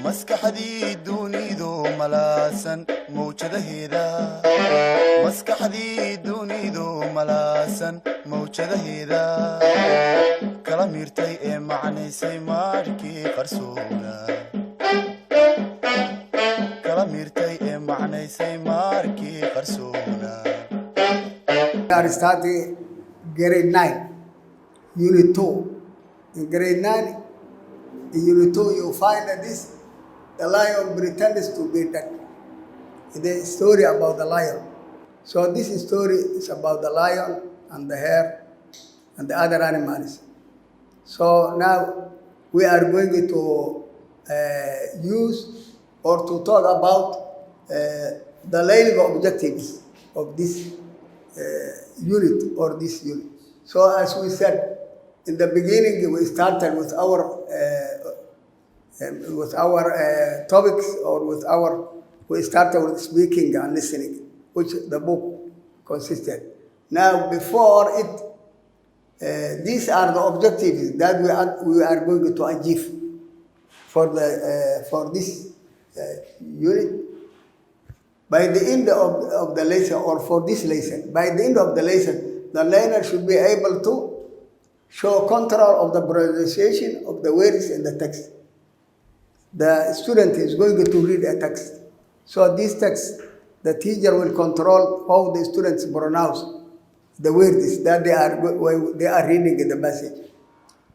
maskaxdii dunidu malaasan mawjadaheeda kala miirtay ee macnaysay maarkii qarsoona. We are starting grade 9, unit 2. In grade 9, in unit 2, you find that the lion pretends to be dead. It is a story about the lion. So this story is about the lion and the hare and the other animals. So now we are going to use or to talk about the learning objectives of this unit or this unit. So as we said in the beginning, we started with our topics or we started with speaking and listening, which the book consisted. Now before it, these are the objectives that we are going to achieve for this unit. By the end of the lesson, or for this lesson, by the end of the lesson, the learner should be able to show control of the pronunciation of the words in the text. The student is going to read a text. So this text, the teacher will control how the students pronounce the words that they are reading in the passage.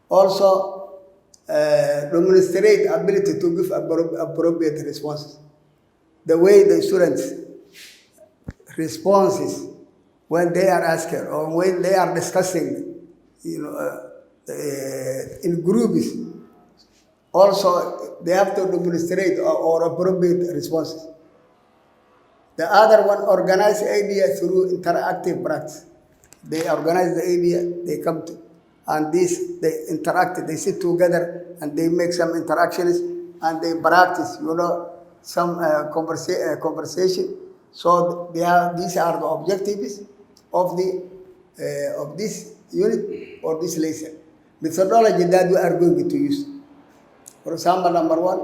Also, demonstrate ability to give appropriate responses. The way the students responses when they are asked or when they are discussing, in groups, also they have to demonstrate or appropriate responses. The other one, organize idea through interactive practice. They organize the idea, they come to, and they interact, they sit together and they make some interactions and they practice, some conversation. So these are the objectives of this unit or this lesson. Methodology that we are going to use. For example, number 1,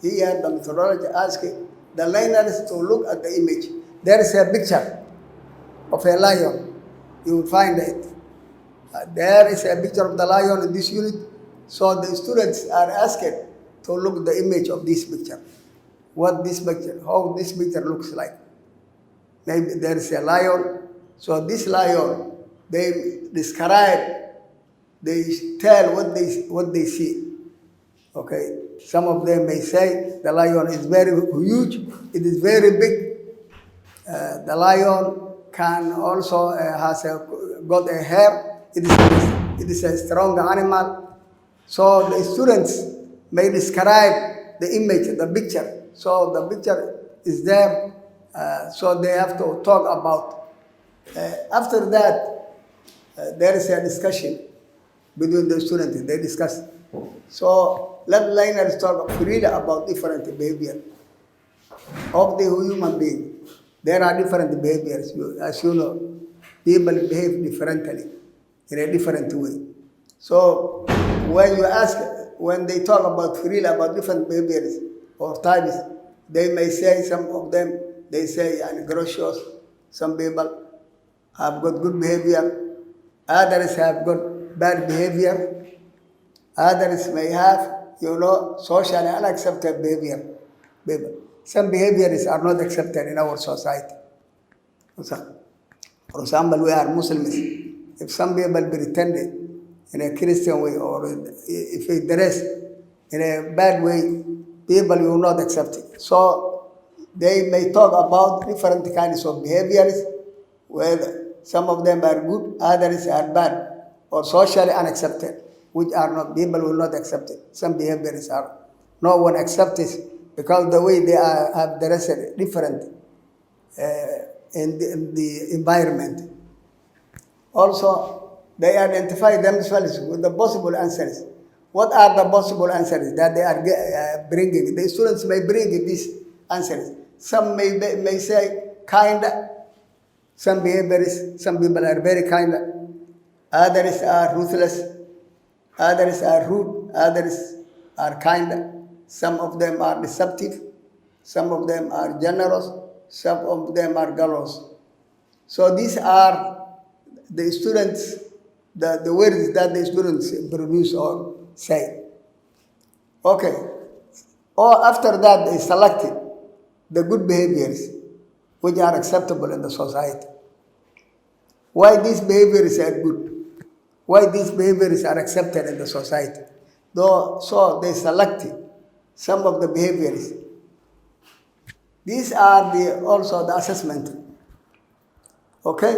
here the methodology asks the learners to look at the image. There is a picture of a lion. You will find it. There is a picture of the lion in this unit. So the students are asked to look at the image of this picture. How this picture looks like. Maybe there is a lion. So this lion, they describe, they tell what they see. Okay. Some of them may say the lion is very huge. It is very big. The lion can also got a hair. It is a strong animal. So the students may describe the image, the picture. So the picture is there. So they have to talk about. After that, there is a discussion between the students. They discuss. So let learners talk freely about different behavior of the human being. There are different behaviors. As you know, people behave differently in a different way. So when they talk about freely about different behaviors or types, they may say, some of them, they say, gracious. Some people have got good behavior. Others have got bad behavior. Others may have, socially unacceptable behavior. Some behaviors are not accepted in our society. For example, we are Muslims. If some people pretend in a Christian way or if they dress in a bad way, people will not accept it. So they may talk about different kinds of behaviors, where some of them are good, others are bad or socially unaccepted, which are not, people will not accept it. Some behaviors are, no one accepts it because the way they have dressed different in the environment. Also, they identify themselves with the possible answers. What are the possible answers that they are bringing? The students may bring these answers. Some may say kind. Some behaviors, some people are very kind. others are ruthless, others are rude, others are kind, some of them are deceptive, some of them are generous, some of them are gallows. So these are the students, the words that the students produce or say. Okay. Or after that, they selected the good behaviors which are acceptable in the society. Why these behaviors are good? Why these behaviors are accepted in the society? So they selected some of the behaviors. These are also the assessment. Okay?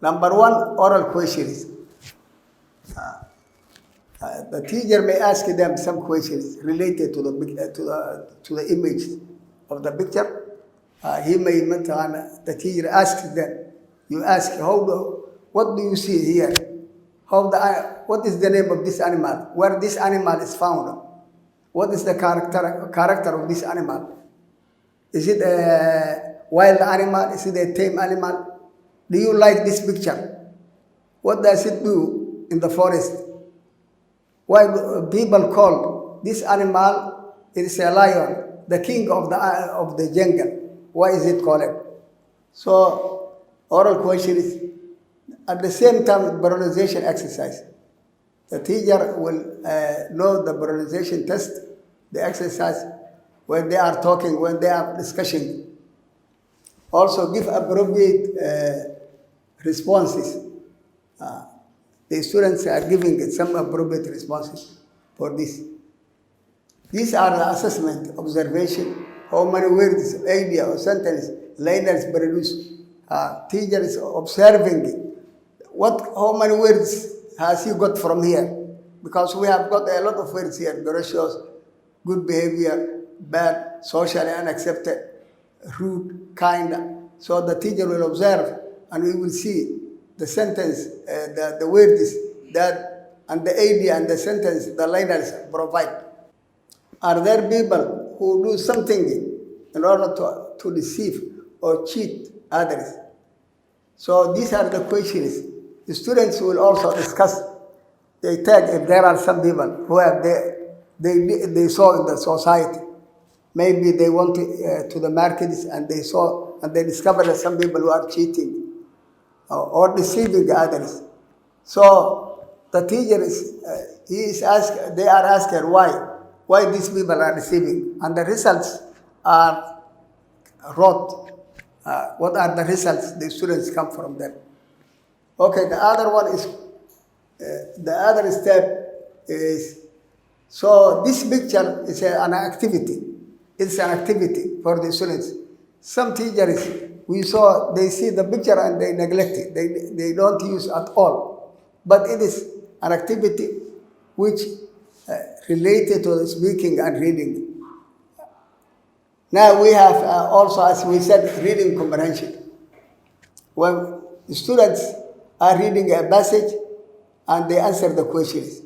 Number one, oral questions. The teacher may ask them some questions related to the image of the picture. He may, the teacher asks them, you ask, what do you see here? What is the name of this animal? Where this animal is found? What is the character of this animal? Is it a wild animal? Is it a tame animal? Do you like this picture? What does it do in the forest? Why people call this animal, it is a lion, the king of the jungle. Why is it called? So oral questions. At the same time, pronunciation exercise. The teacher will know the pronunciation test, the exercise, when they are talking, when they are discussing. Also give appropriate responses. The students are giving some appropriate responses for this. These are the assessment, observation, how many words, idea, or sentence learners produce. Teacher is observing how many words has he got from here? Because we have got a lot of words here: gracious, good behavior, bad, socially unaccepted, rude, kind. So the teacher will observe, and we will see the sentence, the words that, and the idea and the sentence the learners provide. Are there people who do something in order to deceive or cheat others? So these are the questions. The students will also discuss. They tag if there are some people who have they saw in the society. Maybe they went to the markets and they saw and they discovered that some people who are cheating or deceiving others. So the teacher they are asking why these people are deceiving, and the results are wrote. What are the results? The students come from them. Okay, the other one is, the other step is, so this picture is an activity. It's an activity for the students. Some teachers, they see the picture and they neglect it. They don't use at all. But it is an activity which related to the speaking and reading. Now we have also, as we said, reading comprehension. When the students are reading a passage and they answer the questions.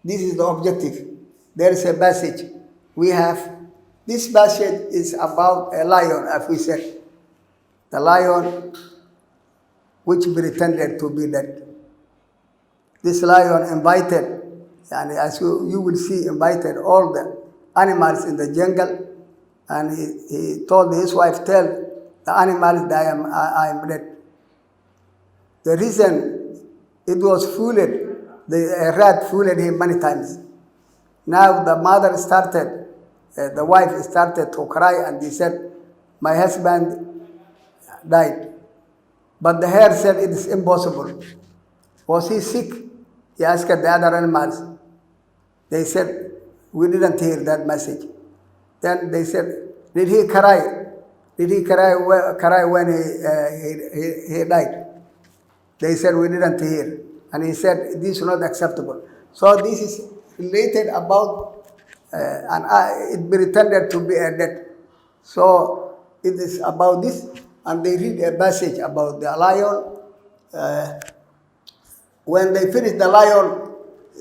This is the objective. There is a passage. This passage is about a lion, as we said. The lion which pretended to be dead. This lion invited, and as you will see, invited all the animals in the jungle, and he told his wife, tell the animals that I am dead. The reason it was fooled, the rat fooled him many times. Now the mother the wife started to cry, and he said, my husband died. But the hare said, it is impossible. Was he sick? He asked the other animals. They said, we didn't hear that message. Then they said, did he cry? Did he cry when he died? They said, we didn't hear. And he said, this is not acceptable. So this is related about, it pretended to be a death. So it is about this, and they read a passage about the lion. When they finish the lion,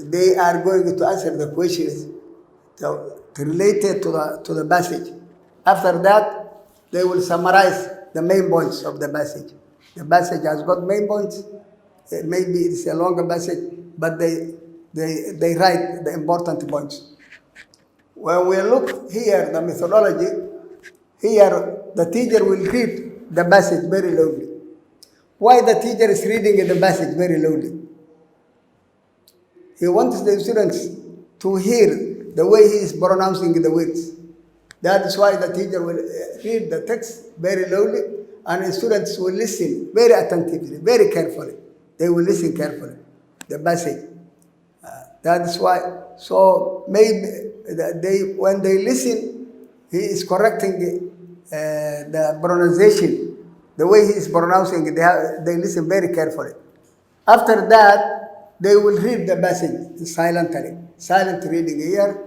they are going to answer the questions related to the passage. After that, they will summarize the main points of the passage. The passage has got main points, Maybe it's a longer passage, but they write the important points. When we look here, the methodology, here the teacher will read the passage very loudly. Why the teacher is reading the passage very loudly? He wants the students to hear the way he is pronouncing the words. That is why the teacher will read the text very loudly, and the students will listen very attentively, very carefully. They will listen carefully, the passage. That is why. So maybe when they listen, he is correcting the pronunciation, the way he is pronouncing it. They listen very carefully. After that, they will read the passage silently. Silent reading here.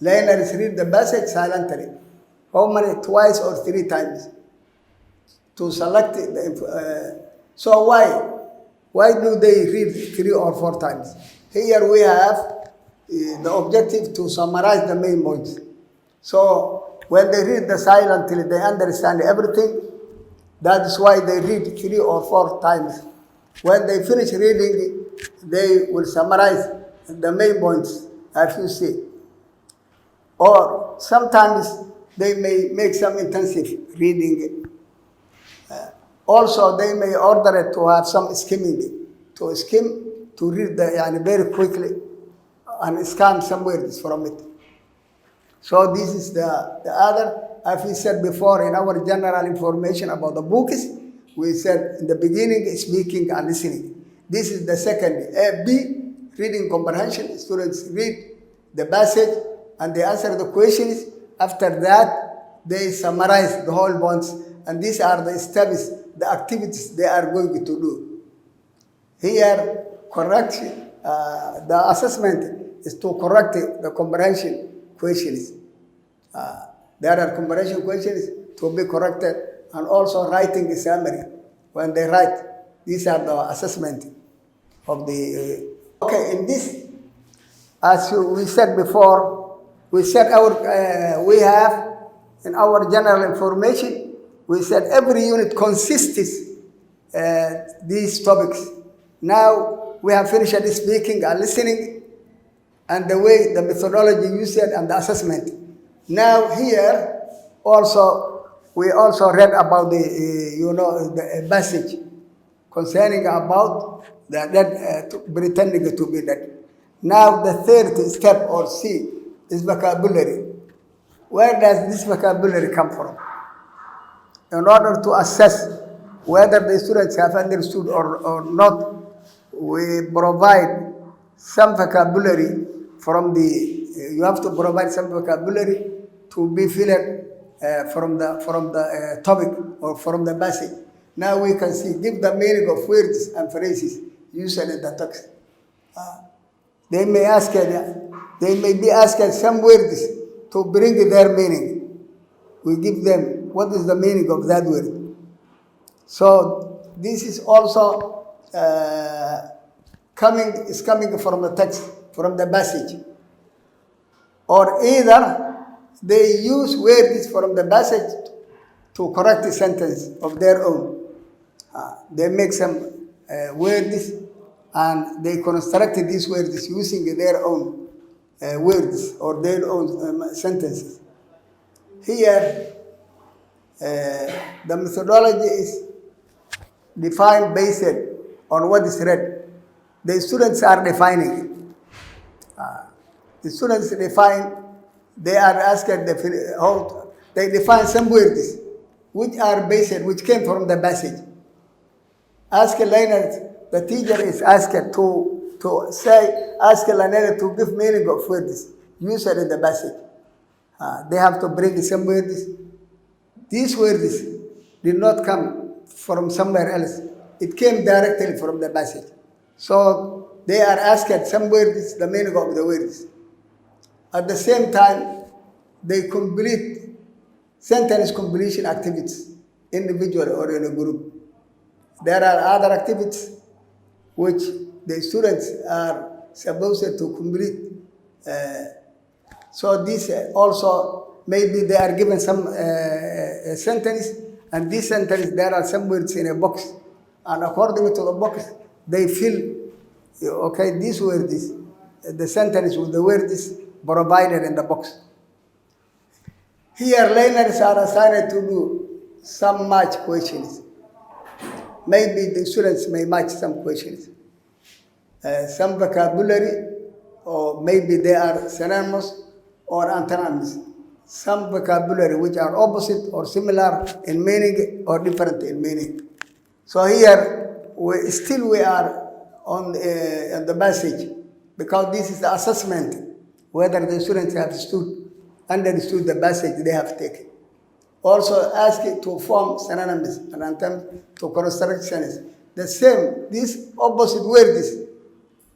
Learners read the passage silently. How many? Twice or 3 times. To select the. So why? Why do they read 3 or 4 times? Here we have the objective to summarize the main points. So when they read the silently, they understand everything. That is why they read 3 or 4 times. When they finish reading, they will summarize the main points, as you see. Or sometimes they may make some intensive reading. Also, they may order it to have some skimming, to skim, to read very quickly and scan some words from it. So this is the other, as we said before in our general information about the books, we said in the beginning, speaking and listening. This is the second. B, reading comprehension. Students read the passage and they answer the questions. After that, they summarize the whole points. And these are the steps, the activities they are going to do. Here, the assessment is to correct the comprehension questions. There are comprehension questions to be corrected, and also writing a summary. When they write, these are the assessment of the. Okay, in this, as we said before, we said we have in our general information, we said every unit consists these topics. Now we have finished speaking and listening, and the way the methodology you said and the assessment. Now here also we also read about the passage concerning about the pretending to be dead. Now the third step or C is vocabulary. Where does this vocabulary come from? In order to assess whether the students have understood or not, we provide some vocabulary from you have to provide some vocabulary to be filled from the topic or from the passage. Now we can see, give the meaning of words and phrases used in the text. They may be asked some words to bring their meaning. We give them what is the meaning of that word. So this is also coming from the text, from the passage. Or either they use words from the passage to correct the sentence of their own. They make some words and they construct these words using their own words or their own sentences. Here, the methodology is defined based on what is read. The students are defining it. The students define, they are asked they define some words which are based, which came from the passage. Ask learners, the teacher is asked ask a learner to give meaning of words used in the passage. They have to bring some words. These words did not come from somewhere else. It came directly from the passage. So they are asked some words, the meaning of the words. At the same time, they complete sentence completion activities, individually or in a group. There are other activities which the students are supposed to complete. So this also, maybe they are given some sentence, and this sentence, there are some words in a box. And according to the box, they fill, okay, this word is, the sentence with the word is provided in the box. Here, learners are assigned to do some match questions. Maybe the students may match some questions. Some vocabulary, or maybe they are synonymous or antonyms. Some vocabulary which are opposite or similar in meaning or different in meaning. So here, we are on the passage, because this is the assessment, whether the students have understood the passage they have taken. Also ask it to form synonyms and antonyms to constructions. The same, these opposite words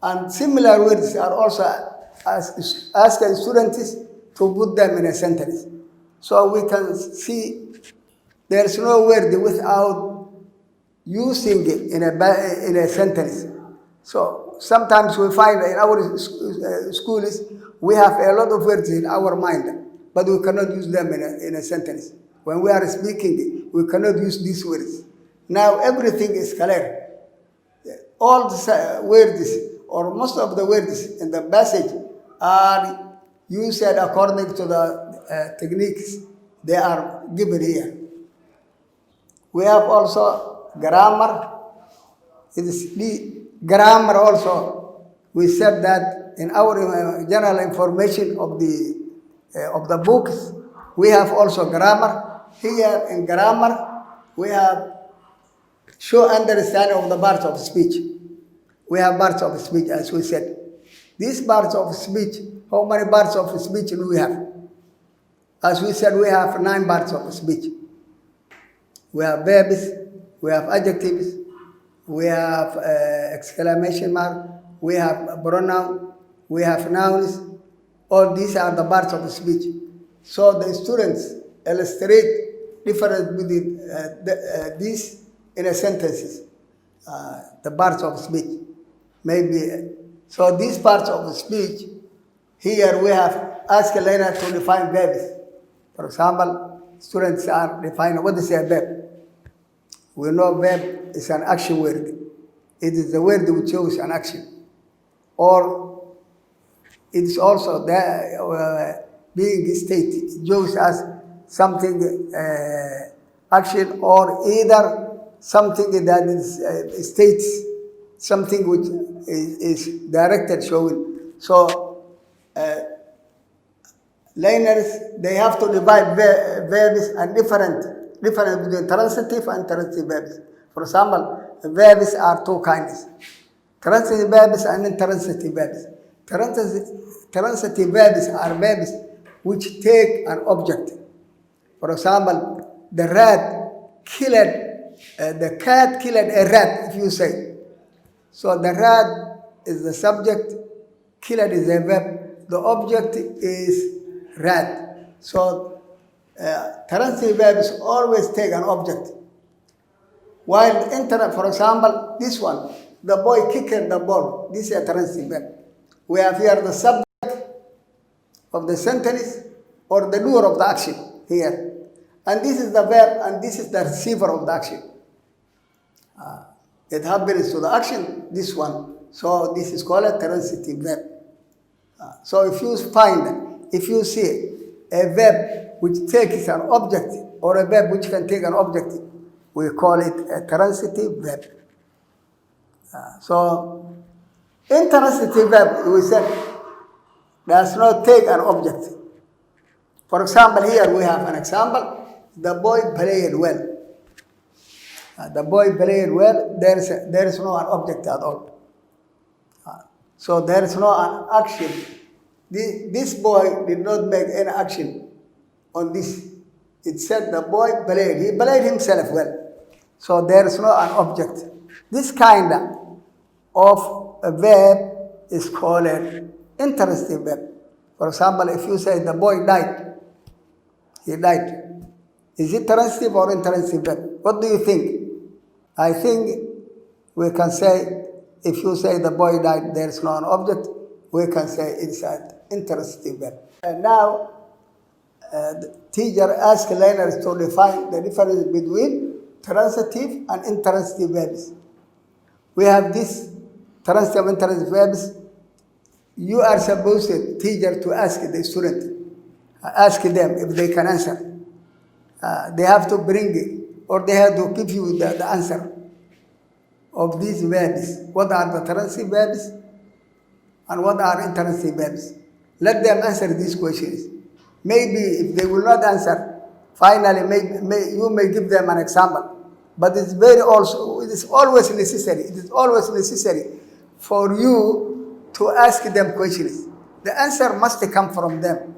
and similar words are also asked the students to put them in a sentence. So we can see there's no word without using it in a sentence. So sometimes we find in our schools, we have a lot of words in our mind, but we cannot use them in a sentence. When we are speaking, we cannot use these words. Now everything is clear. All the words, or most of the words in the passage, are used according to the techniques they are given here. We have also grammar. It is the grammar also. We said that in our general information of the books, we have also grammar. Here in grammar, we have show understanding of the parts of speech. We have parts of speech, as we said. These parts of speech, how many parts of speech do we have? As we said, we have 9 parts of speech. We have verbs, we have adjectives, we have exclamation mark, we have pronoun, we have nouns. All these are the parts of speech. So the students illustrate different between these in a sentences, the parts of speech. Maybe so these parts of speech, here we have asked a learner to define verbs. For example, students are defining what is a verb. We know verb is an action word. It is the word which shows an action. Or it is also being stated, shows as something action, or either something that is states something which is directed, showing. So learners, they have to divide verbs and different between transitive and intransitive verbs. For example, verbs are 2 kinds: transitive verbs and intransitive verbs. Transitive verbs are verbs which take an object. For example, the cat killed a rat, if you say. So the rat is the subject, killed is a verb, the object is rat. So transitive verbs always take an object. While for example, this one, the boy kicked the ball, this is a transitive verb. We have here the subject of the sentence or the doer of the action here. And this is the verb, and this is the receiver of the action. It happens to the action, this one. So this is called a transitive verb. So if you see a verb which takes an object, or a verb which can take an object, we call it a transitive verb. So intransitive verb, we said, does not take an object. For example, here we have an example. The boy played well. The boy played well. There is no an object at all. So there is no an action. This boy did not make any action on this. It said the boy played. He played himself well. So there is no an object. This kind of a verb is called an intransitive verb. For example, if you say the boy died, he died. Is it transitive or intransitive verb? What do you think? I think we can say, if you say the boy died, there is no an object, we can say it's an intransitive verb. And now, the teacher asks learners to define the difference between transitive and intransitive verbs. We have this transitive interest verbs. You are supposed, teacher, to ask the student, ask them if they can answer. They have to bring it, or they have to give you the answer of these verbs. What are the transitive verbs and what are intransitive verbs? Let them answer these questions. Maybe if they will not answer, finally you may give them an example. But it is always necessary. It is always necessary for you to ask them questions. The answer must come from them.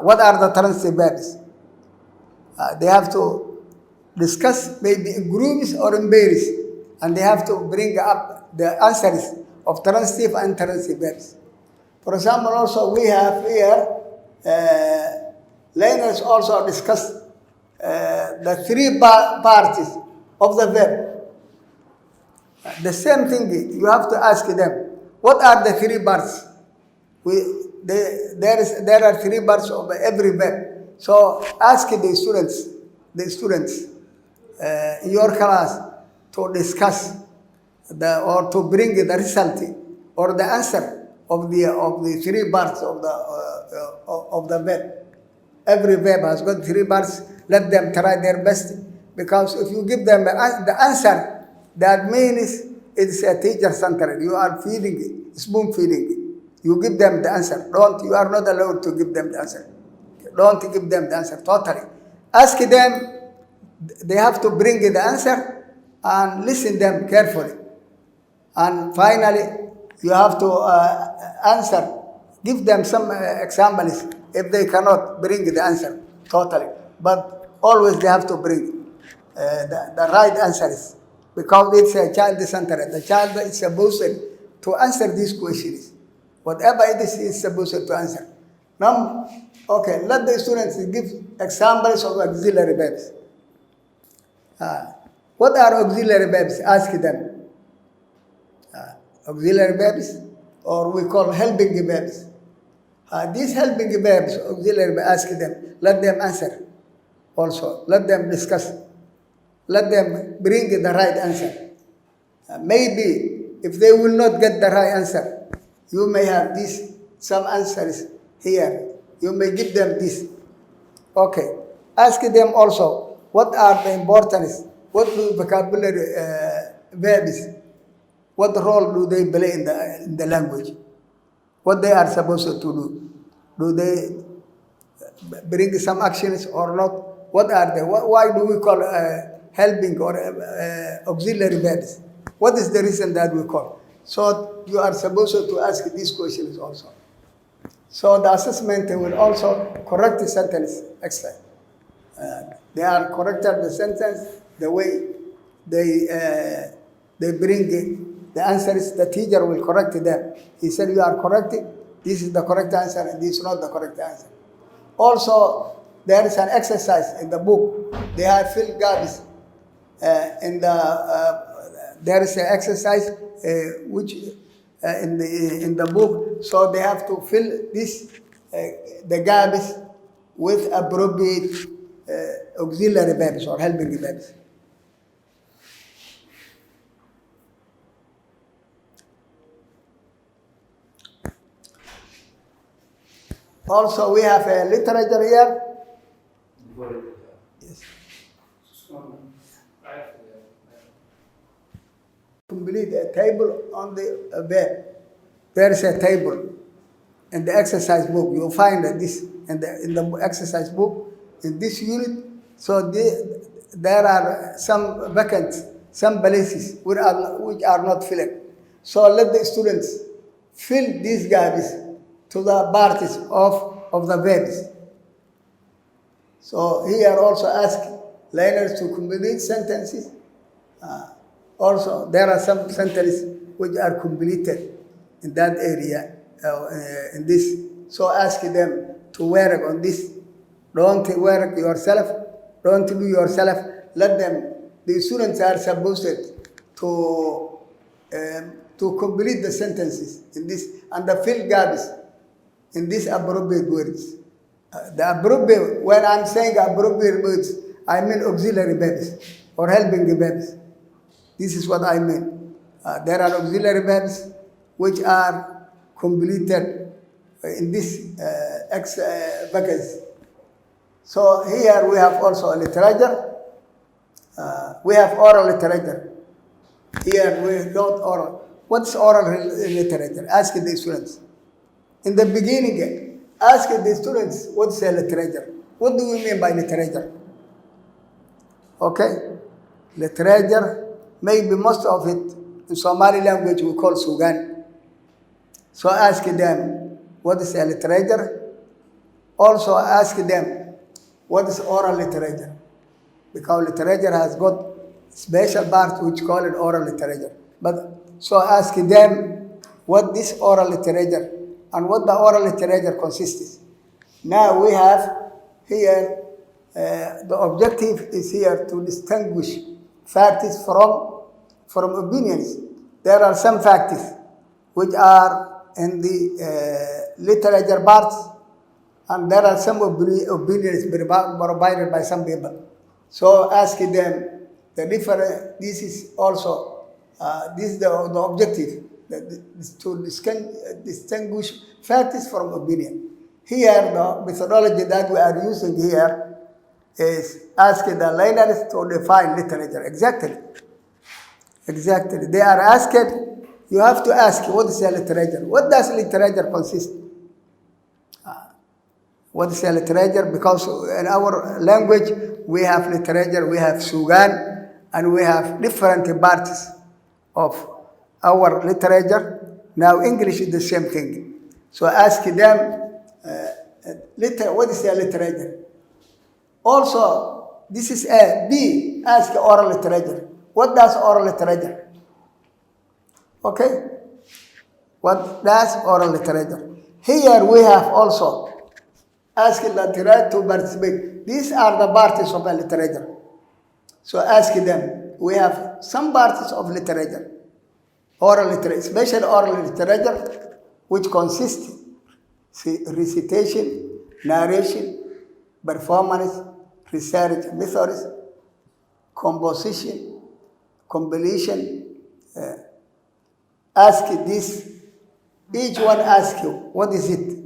What are the transitive verbs? They have to discuss maybe in groups or in pairs, and they have to bring up the answers of transitive and intransitive verbs. For example, also we have here, learners also discuss the three parties of the verb. The same thing, you have to ask them, what are the three parts? There are three parts of every verb. So ask the students in your class to discuss or to bring the result or the answer of the three parts of the verb. Every verb has got three parts. Let them try their best, because if you give them the answer, that means it's a teacher-centered. You are feeding it, spoon feeding it. You give them the answer. You are not allowed to give them the answer. Don't give them the answer totally. Ask them. They have to bring the answer and listen them carefully. And finally, you have to answer. Give them some examples if they cannot bring the answer totally. But always they have to bring the right answers, because it's a child-centered. The child is supposed to answer these questions. Whatever it is, he is supposed to answer. Now, okay, let the students give examples of auxiliary verbs. What are auxiliary verbs? Ask them. Auxiliary verbs, or we call helping verbs. These helping verbs, auxiliary verbs, ask them. Let them answer. Also, let them discuss. Let them bring the right answer. Maybe if they will not get the right answer, you may have some answers here. You may give them this. Okay. Ask them also, what are the importance? What do vocabulary verbs? What role do they play in the language? What they are supposed to do? Do they bring some actions or not? What are they? Why do we call helping or auxiliary verbs? What is the reason that we call? So you are supposed to ask these questions also. So the assessment will also correct the sentence extra. They are corrected the sentence the way they bring the answers. The teacher will correct them. He said, you are correct. This is the correct answer, and this is not the correct answer. Also, there is an exercise in the book. They have filled gaps there is an exercise which in the book. So they have to fill the gaps with appropriate auxiliary verbs or helping verbs. Also, we have a literature here. Yes. Complete a table on the bed. There is a table in the exercise book. You'll find this in the exercise book in this unit. So there are some vacancies, some places which are not filled. So let the students fill these gaps to the parties of the verbs. So here also ask learners to complete sentences. Also, there are some sentences which are completed in that area, in this. So ask them to work on this. Don't work yourself. Don't do yourself. Let them. The students are supposed to complete the sentences in this and the fill gaps in these appropriate words. The appropriate, when I'm saying appropriate words, I mean auxiliary verbs or helping verbs. This is what I mean. There are auxiliary verbs which are completed in this vacancy. So here we have also literature. We have oral literature. Here we got oral. What's oral literature? Ask the students. In the beginning, ask the students what's a literature. What do we mean by literature? Okay? Literature, maybe most of it in Somali language we call Sugan. So ask them what is a literature. Also ask them what is oral literature. Because literature has got special parts which call it oral literature. But so ask them what this oral literature and what the oral literature consists. Now we have here, the objective is here to distinguish facts from opinions. There are some facts which are in the literature parts, and there are some opinions provided by some people. So ask them the different. This is also this is the objective to distinguish facts from opinion. Here, the methodology that we are using here is ask the learners to define literature. Exactly. Exactly. They are asked, you have to ask, what is a literature? What does literature consist? What is a literature? Because in our language, we have literature, we have Sugan, and we have different parts of our literature. Now, English is the same thing. So ask them, what is a literature? Also, this is A. B, ask oral literature. What does oral literature? Okay? What does oral literature? Here we have also ask the literature to participate. These are the parts of a literature. So ask them. We have some parts of literature. Oral literature, special oral literature, which consists recitation, narration, performance, research methods, composition, compilation. Ask this. Each one asks you, what is it?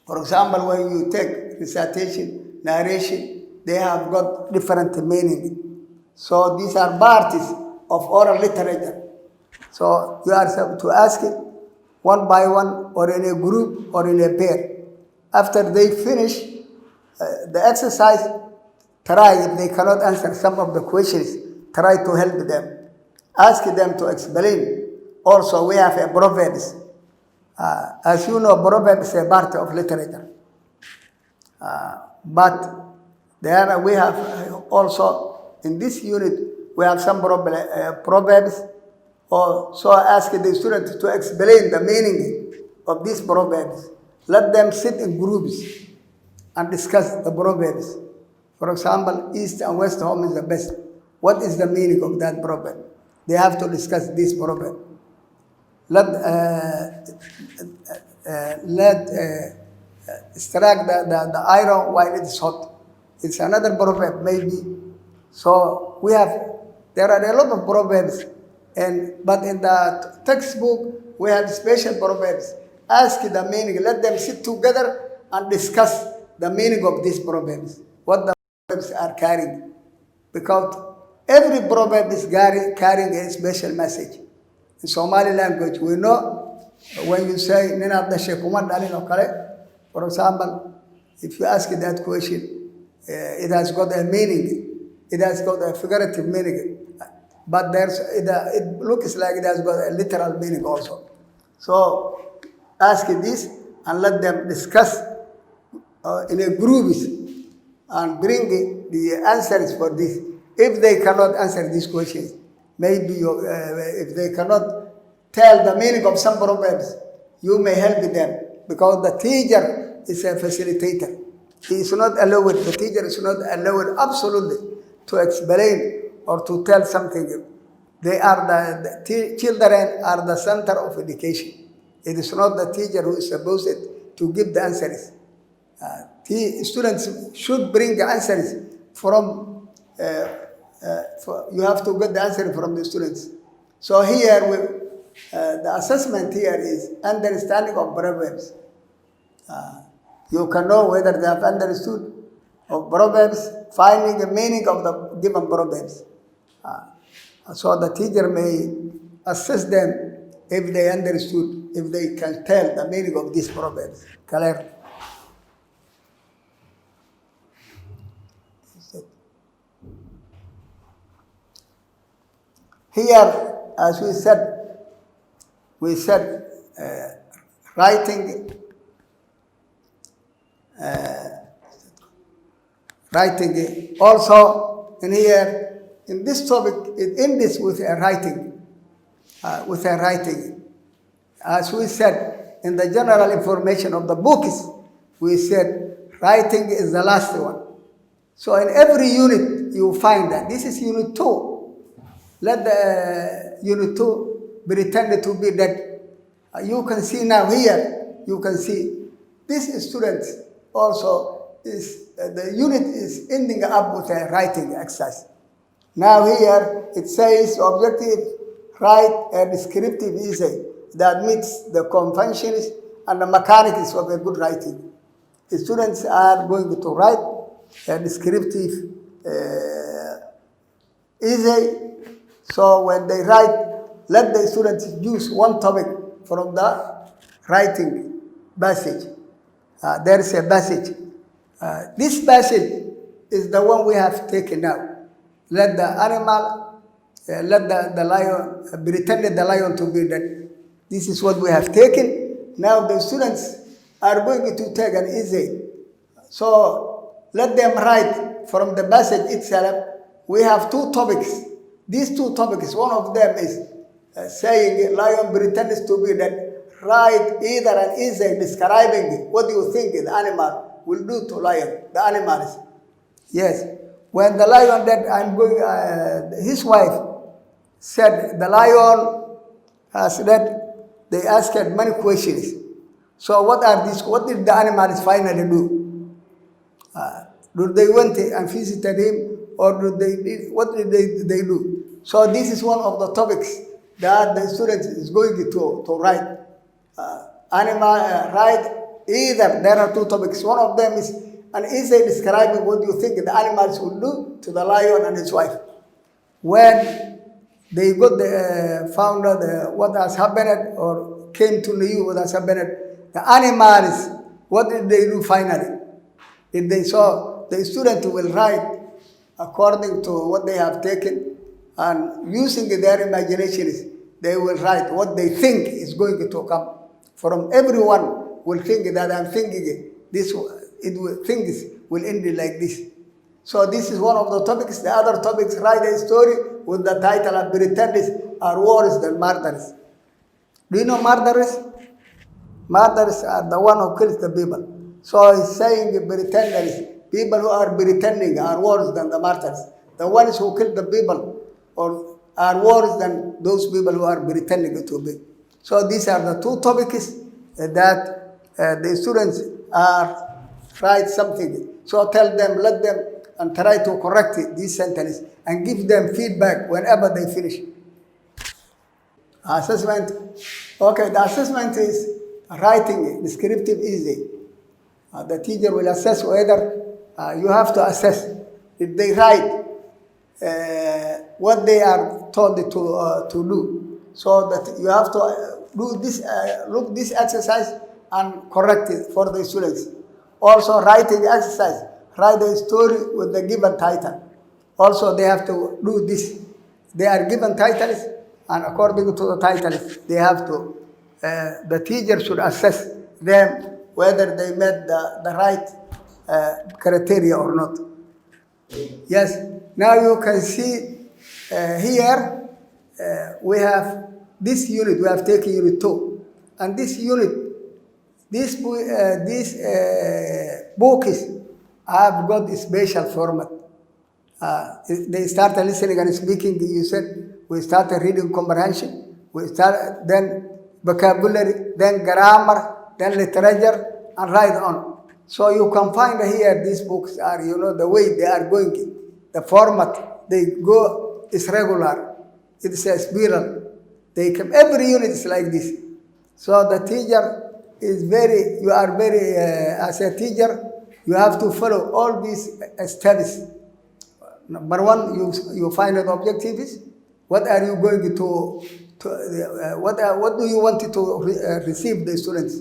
For example, when you take recitation, narration, they have got different meaning. So these are parts of oral literature. So you are to ask it one by one, or in a group, or in a pair. After they finish the exercise, try, if they cannot answer some of the questions, try to help them. Ask them to explain. Also, we have a proverbs. As you know, proverbs is a part of literature. But there we have also, in this unit, we have some proverbs. So ask the students to explain the meaning of these proverbs. Let them sit in groups and discuss the proverbs. For example, East and West home is the best. What is the meaning of that proverb? They have to discuss this proverb. Strike the iron while it is hot. It's another proverb, maybe. So there are a lot of proverbs, but in the textbook, we have special proverbs. Ask the meaning, let them sit together and discuss the meaning of these proverbs, what the proverbs are carrying. Because every proverb is carrying a special message. In Somali language, we know when you say, for example, if you ask that question, it has got a meaning. It has got a figurative meaning. But it looks like it has got a literal meaning also. So ask this and let them discuss in a groups and bring the answers for this. If they cannot answer these questions, maybe if they cannot tell the meaning of some proverbs, you may help them, because the teacher is a facilitator. He is not allowed, the teacher is not allowed absolutely to explain or to tell something. They are the children are the center of education. It is not the teacher who is supposed to give the answers. Students should bring the answers from. You have to get the answer from the students. So here, the assessment here is understanding of proverbs. You can know whether they have understood of proverbs, finding the meaning of the given proverbs. So the teacher may assess them if they understood, if they can tell the meaning of these proverbs. Clear? Here, as we said, writing also in here, in this topic, it ends with a writing. As we said, in the general information of the books, we said writing is the last one. So in every unit, you find that. This is unit 2. Let the unit 2 pretend to be that. You can see now here, you can see this student also is, the unit is ending up with a writing exercise. Now here it says objective, write a descriptive essay that meets the conventions and the mechanics of a good writing. The students are going to write a descriptive essay. So when they write, let the students use one topic from the writing passage. There is a passage. This passage is the one we have taken now. Let the animal, let the lion, pretend the lion to be dead. This is what we have taken. Now the students are going to take an essay. So let them write from the passage itself. We have 2 topics. These 2 topics, one of them is saying lion pretends to be dead. Write either an essay describing what you think the animal will do to lion, the animals. Yes. When the lion dead, I'm going, his wife said the lion has dead. They asked many questions. So what are these? What did the animals finally do? Do they went and visited him, or what did they do? So this is one of the topics that the student is going to write. Write either, there are 2 topics. One of them is an essay describing what you think the animals will do to the lion and his wife. When they got found out what has happened, or came to know what has happened, the animals, what did they do finally? If they saw, the student will write according to what they have taken, and using their imaginations, they will write what they think is going to come. From everyone will think that I'm thinking this, things will end like this. So this is one of the topics. The other topics, write a story with the title of Pretenders are worse than murderers. Do you know murderers? Murderers are the one who kills the people. So he's saying pretenders, people who are pretending are worse than the martyrs. The ones who kill the people are worse than those people who are pretending to be. So these are the 2 topics that the students are write something. So tell them, let them, and try to correct these sentences and give them feedback whenever they finish. Assessment. Okay, the assessment is writing descriptive essay. The teacher will assess whether you have to assess if they write what they are told to do. So that you have to do this, look this exercise and correct it for the students. Also writing exercise, write a story with the given title. Also they have to do this. They are given titles, and according to the titles, they have to, the teacher should assess them whether they met the right criteria or not. Yes, now you can see here we have this unit, we have taken unit 2. And this unit, these books have got a special format. They started listening and speaking, you said, we started reading comprehension, we started then vocabulary, then grammar, then literature, and right on. So you can find here these books are, the way they are going, the format they go is regular. It's a spiral. They come, every unit is like this. So the teacher is you are very, as a teacher, you have to follow all these steps. Number one, you find an objective is, what are you going to what do you want to receive the students?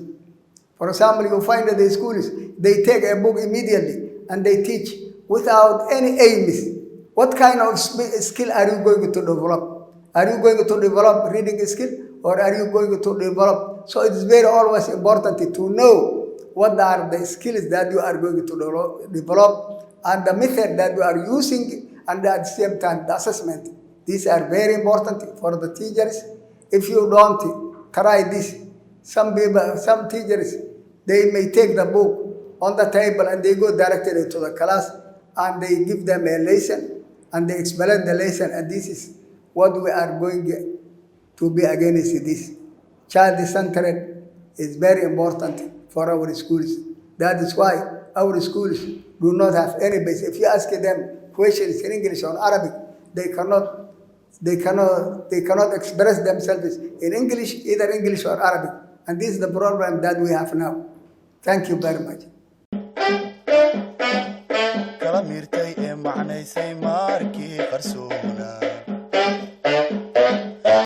For example, you find that the schools, they take a book immediately and they teach without any aims. What kind of skill are you going to develop? Are you going to develop reading skill, or are you going to develop? So it's very always important to know what are the skills that you are going to develop and the method that you are using, and at the same time the assessment. These are very important for the teachers. If you don't try this, some teachers, they may take the book on the table and they go directly to the class and they give them a lesson and they explain the lesson, and this is what we are going to be against this. Child-centered is very important for our schools. That is why our schools do not have any base. If you ask them questions in English or Arabic, they cannot express themselves in English, either English or Arabic. And this is the problem that we have now. Thank you very much. kala miirtay ee macnaysay maarkii qarsooma